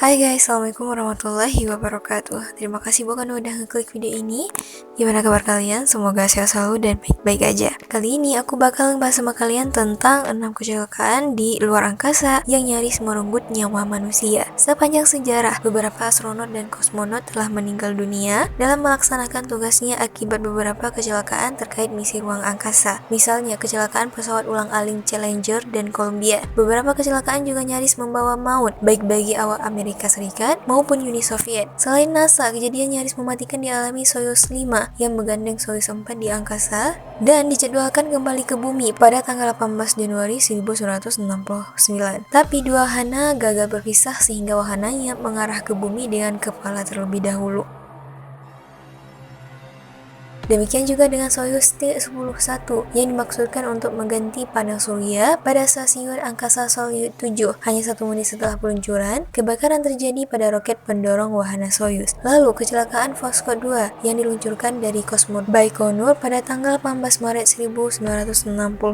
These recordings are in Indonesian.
Hai guys, Assalamualaikum warahmatullahi wabarakatuh. Terima kasih buat udah ngeklik video ini. Gimana kabar kalian? Semoga sehat selalu dan baik-baik aja. Kali ini aku bakal ngebahas sama kalian tentang 6 kecelakaan di luar angkasa yang nyaris merenggut nyawa manusia. Sepanjang sejarah, beberapa astronot dan kosmonot telah meninggal dunia dalam melaksanakan tugasnya akibat beberapa kecelakaan terkait misi ruang angkasa. Misalnya kecelakaan pesawat ulang-alik Challenger dan Columbia. Beberapa kecelakaan juga nyaris membawa maut, baik bagi awak Amerika Serikat maupun Uni Soviet. Selain NASA, kejadian nyaris mematikan dialami Soyuz 5 yang menggandeng Soyuz 4 di angkasa dan dijadwalkan kembali ke bumi pada tanggal 18 Januari 1969. Tapi dua wahana gagal berpisah sehingga wahananya mengarah ke bumi dengan kepala terlebih dahulu. Demikian juga dengan Soyuz T-11 yang dimaksudkan untuk mengganti panel surya pada stasiun angkasa Soyuz 7. Hanya 1 menit setelah peluncuran, kebakaran terjadi pada roket pendorong wahana Soyuz. Lalu kecelakaan Voskhod 2 yang diluncurkan dari kosmonot Baikonur pada tanggal 18 Maret 1965.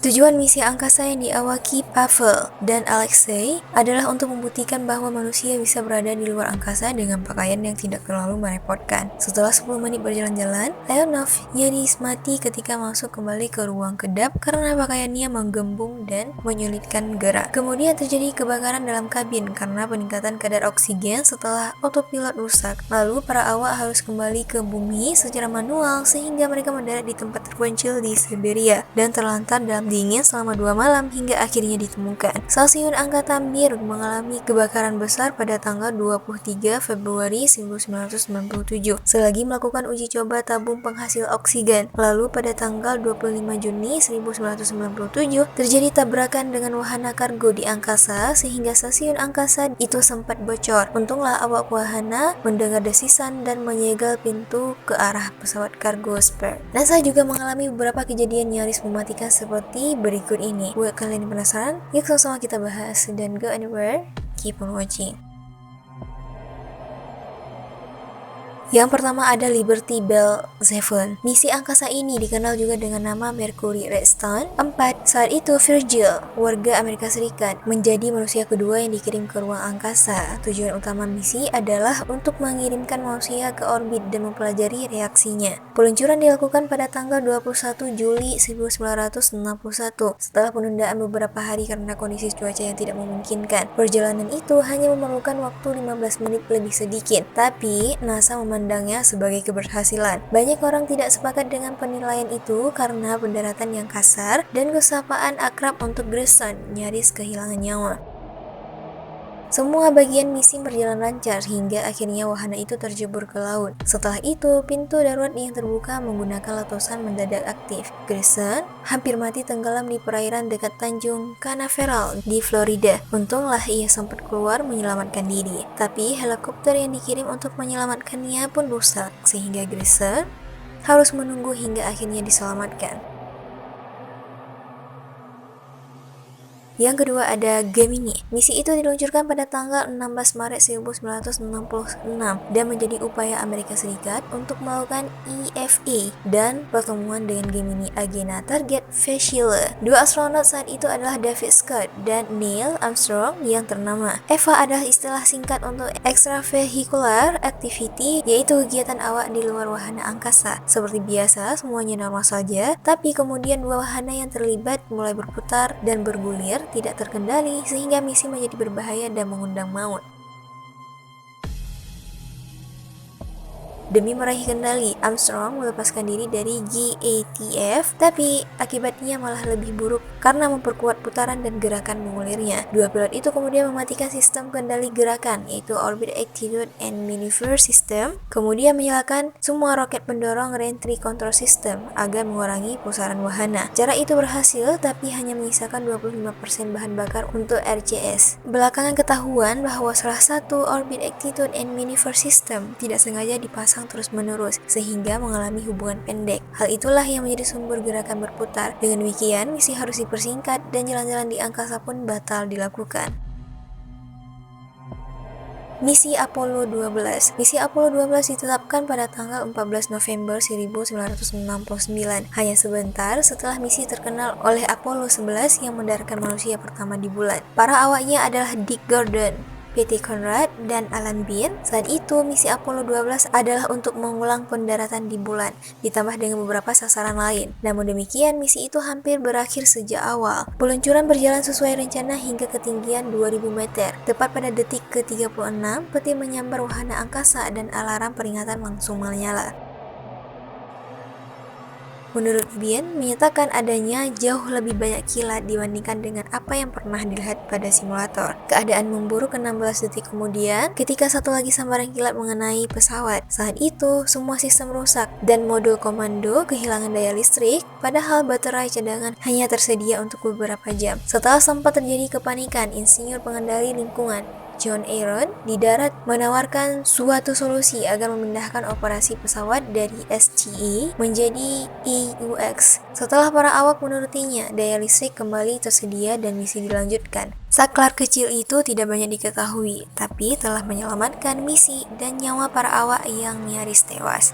Tujuan misi angkasa yang diawaki Pavel dan Alexei adalah untuk membuktikan bahwa manusia bisa berada di luar angkasa dengan pakaian yang tidak terlalu merepotkan. Setelah 10 menit berjalan-jalan, Leonov nyaris mati ketika masuk kembali ke ruang kedap karena pakaiannya menggembung dan menyulitkan gerak. Kemudian terjadi kebakaran dalam kabin karena peningkatan kadar oksigen setelah autopilot rusak. Lalu para awak harus kembali ke bumi secara manual sehingga mereka mendarat di tempat terpencil di Siberia dan terlantar dalam dingin selama 2 malam hingga akhirnya ditemukan. Stasiun Angkatan Mir mengalami kebakaran besar pada tanggal 23 Februari 1997 selagi melakukan uji coba tabung penghasil oksigen. Lalu pada tanggal 25 Juni 1997 terjadi tabrakan dengan wahana kargo di angkasa sehingga stasiun angkasa itu sempat bocor. Untunglah awak wahana mendengar desisan dan menyegel pintu ke arah pesawat kargo spare. NASA juga mengalami beberapa kejadian nyaris mematikan seperti berikut ini. Buat kalian yang penasaran, yuk sama-sama kita bahas dan go anywhere, keep on watching. Yang pertama ada Liberty Bell 7. Misi angkasa ini dikenal juga dengan nama Mercury Redstone 4. Saat itu Virgil, warga Amerika Serikat, menjadi manusia kedua yang dikirim ke ruang angkasa. Tujuan utama misi adalah untuk mengirimkan manusia ke orbit dan mempelajari reaksinya. Peluncuran dilakukan pada tanggal 21 Juli 1961 setelah penundaan beberapa hari karena kondisi cuaca yang tidak memungkinkan. Perjalanan itu hanya memerlukan waktu 15 menit lebih sedikit, tapi NASA memandangnya sebagai keberhasilan. Banyak orang tidak sepakat dengan penilaian itu karena pendaratan yang kasar dan kesapaan akrab untuk Grayson nyaris kehilangan nyawa. Semua bagian misi berjalan lancar hingga akhirnya wahana itu terjebur ke laut. Setelah itu, pintu darurat yang terbuka menggunakan letusan mendadak aktif. Grayson hampir mati tenggelam di perairan dekat Tanjung Canaveral di Florida. Untunglah ia sempat keluar menyelamatkan diri, tapi helikopter yang dikirim untuk menyelamatkannya pun rusak, sehingga Grayson harus menunggu hingga akhirnya diselamatkan. Yang kedua ada Gemini. Misi itu diluncurkan pada tanggal 16 Maret 1966 dan menjadi upaya Amerika Serikat untuk melakukan EVA dan pertemuan dengan Gemini Agena target Vecchione. Dua astronot saat itu adalah David Scott dan Neil Armstrong yang ternama. EVA adalah istilah singkat untuk Extravehicular Activity, yaitu kegiatan awak di luar wahana angkasa. Seperti biasa, semuanya normal saja, tapi kemudian dua wahana yang terlibat mulai berputar dan bergulir tidak terkendali sehingga misi menjadi berbahaya dan mengundang maut. Demi meraih kendali, Armstrong melepaskan diri dari GATF, tapi akibatnya malah lebih buruk karena memperkuat putaran dan gerakan mengulirnya. Dua pilot itu kemudian mematikan sistem kendali gerakan, yaitu Orbit Attitude and Maneuver System, kemudian menyalakan semua roket pendorong Reentry Control System agar mengurangi pusaran wahana. Cara itu berhasil, tapi hanya menyisakan 25% bahan bakar untuk RCS. Belakangan ketahuan bahwa salah satu Orbit Attitude and Maneuver System tidak sengaja dipasang terus-menerus sehingga mengalami hubungan pendek. Hal itulah yang menjadi sumber gerakan berputar. Dengan demikian, misi harus dipersingkat dan jalan-jalan di angkasa pun batal dilakukan. Misi Apollo 12. Misi Apollo 12 ditetapkan pada tanggal 14 November 1969, hanya sebentar setelah misi terkenal oleh Apollo 11 yang mendaratkan manusia pertama di bulan. Para awaknya adalah Dick Gordon, PT Conrad, dan Alan Bean. Saat itu, misi Apollo 12 adalah untuk mengulang pendaratan di bulan, ditambah dengan beberapa sasaran lain. Namun demikian, misi itu hampir berakhir sejak awal. Peluncuran berjalan sesuai rencana hingga ketinggian 2000 meter. Tepat pada detik ke-36, peti menyambar wahana angkasa dan alarm peringatan langsung menyala. Menurut Bean, menyatakan adanya jauh lebih banyak kilat dibandingkan dengan apa yang pernah dilihat pada simulator. Keadaan memburuk 16 detik kemudian ketika satu lagi sambaran kilat mengenai pesawat. Saat itu, semua sistem rusak dan modul komando kehilangan daya listrik, padahal baterai cadangan hanya tersedia untuk beberapa jam. Setelah sempat terjadi kepanikan, insinyur pengendali lingkungan John Aaron di darat menawarkan suatu solusi agar memindahkan operasi pesawat dari SGE menjadi EUX. Setelah para awak menurutinya, daya listrik kembali tersedia dan misi dilanjutkan. Saklar kecil itu tidak banyak diketahui, tapi telah menyelamatkan misi dan nyawa para awak yang nyaris tewas.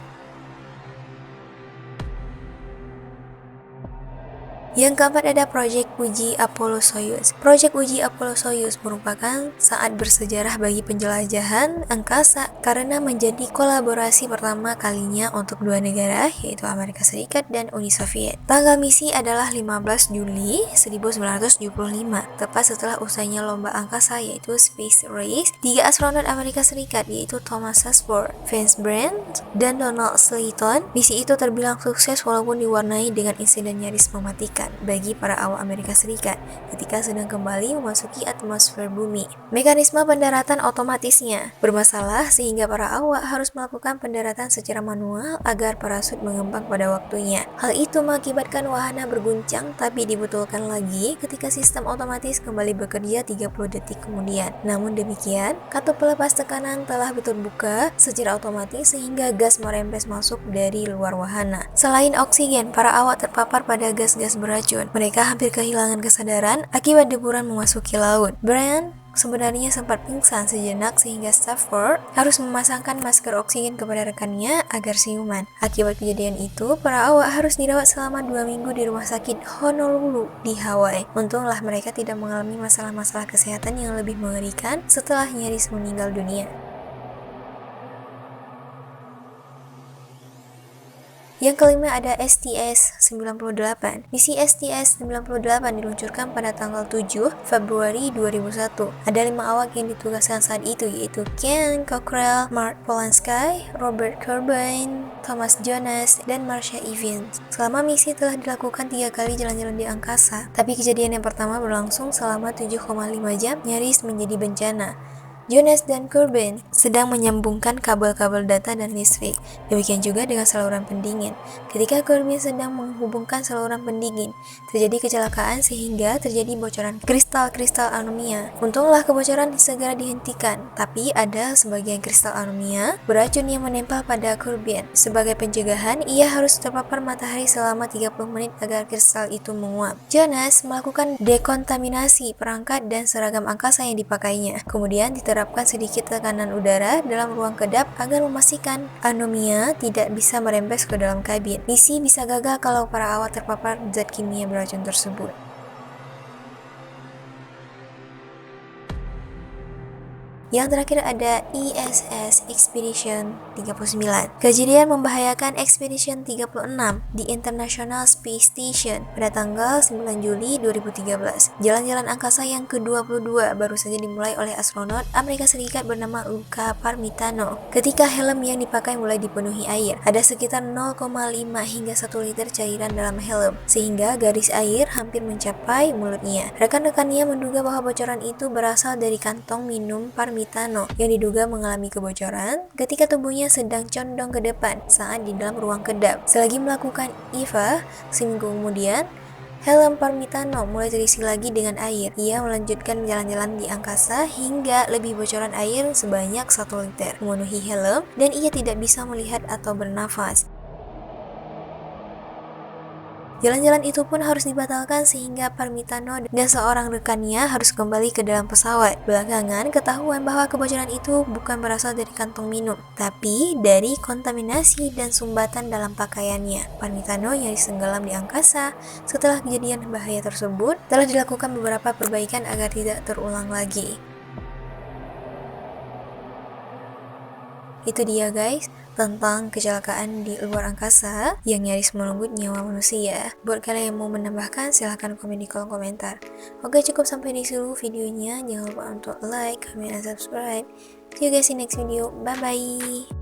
Yang keempat ada Proyek Uji Apollo-Soyuz. Proyek Uji Apollo-Soyuz merupakan saat bersejarah bagi penjelajahan angkasa karena menjadi kolaborasi pertama kalinya untuk dua negara, yaitu Amerika Serikat dan Uni Soviet. Tanggal misi adalah 15 Juli 1975, tepat setelah usainya lomba angkasa yaitu Space Race. 3 astronot Amerika Serikat yaitu Thomas Sanford, Vance Brand, dan Donald Slayton. Misi itu terbilang sukses walaupun diwarnai dengan insiden nyaris mematikan bagi para awak Amerika Serikat ketika sedang kembali memasuki atmosfer bumi. Mekanisme pendaratan otomatisnya bermasalah sehingga para awak harus melakukan pendaratan secara manual agar parasut mengembang pada waktunya. Hal itu mengakibatkan wahana berguncang, tapi dibetulkan lagi ketika sistem otomatis kembali bekerja 30 detik kemudian. Namun demikian, katup pelepas tekanan telah terbuka secara otomatis sehingga gas merembes masuk dari luar wahana. Selain oksigen, para awak terpapar pada gas-gas beracun. Mereka hampir kehilangan kesadaran akibat deburan memasuki laut. Brand sebenarnya sempat pingsan sejenak sehingga Stafford harus memasangkan masker oksigen kepada rekannya agar siuman. Akibat kejadian itu, para awak harus dirawat selama 2 minggu di rumah sakit Honolulu di Hawaii. Untunglah mereka tidak mengalami masalah-masalah kesehatan yang lebih mengerikan setelah nyaris meninggal dunia. Yang kelima ada STS-98. Misi STS-98 diluncurkan pada tanggal 7 Februari 2001. Ada 5 awak yang ditugaskan saat itu, yaitu Ken Cockrell, Mark Polanski, Robert Corbin, Thomas Jonas, dan Marcia Evans. Selama misi telah dilakukan 3 kali jalan-jalan di angkasa, tapi kejadian yang pertama berlangsung selama 7,5 jam, nyaris menjadi bencana. Jonas dan Corbin sedang menyambungkan kabel-kabel data dan listrik. Demikian juga dengan saluran pendingin. Ketika Corbin sedang menghubungkan saluran pendingin, terjadi kecelakaan sehingga terjadi bocoran kristal-kristal anomia. Untunglah kebocoran segera dihentikan, tapi ada sebagian kristal anomia beracun yang menempel pada Corbin. Sebagai pencegahan, ia harus terpapar matahari selama 30 menit agar kristal itu menguap. Jonas melakukan dekontaminasi perangkat dan seragam angkasa yang dipakainya. Kemudian diterapkan sedikit tekanan udara dalam ruang kedap agar memastikan anomia tidak bisa merembes ke dalam kabin. Misi bisa gagal kalau para awak terpapar zat kimia beracun tersebut. Yang terakhir ada ISS Expedition 39. Kejadian membahayakan Expedition 36 di International Space Station pada tanggal 9 Juli 2013. Jalan-jalan angkasa yang ke-22 baru saja dimulai oleh astronot Amerika Serikat bernama Luca Parmitano. Ketika helm yang dipakai mulai dipenuhi air, ada sekitar 0,5 hingga 1 liter cairan dalam helm, sehingga garis air hampir mencapai mulutnya. Rekan-rekannya menduga bahwa bocoran itu berasal dari kantong minum Parmitano yang diduga mengalami kebocoran ketika tubuhnya sedang condong ke depan saat di dalam ruang kedap. Selagi melakukan EVA, seminggu kemudian, helm Parmitano mulai terisi lagi dengan air. Ia melanjutkan jalan-jalan di angkasa hingga lebih bocoran air sebanyak 1 liter memenuhi helm dan ia tidak bisa melihat atau bernafas. Jalan-jalan itu pun harus dibatalkan sehingga Parmitano dan seorang rekannya harus kembali ke dalam pesawat. Belakangan ketahuan bahwa kebocoran itu bukan berasal dari kantong minum, tapi dari kontaminasi dan sumbatan dalam pakaiannya. Parmitano nyaris tenggelam di angkasa. Setelah kejadian bahaya tersebut, telah dilakukan beberapa perbaikan agar tidak terulang lagi. Itu dia guys, tentang kecelakaan di luar angkasa yang nyaris merenggut nyawa manusia. Buat kalian yang mau menambahkan, silahkan komen di kolom komentar. Oke, cukup sampai di sini videonya. Jangan lupa untuk like, comment, dan subscribe. See you guys in next video. Bye-bye.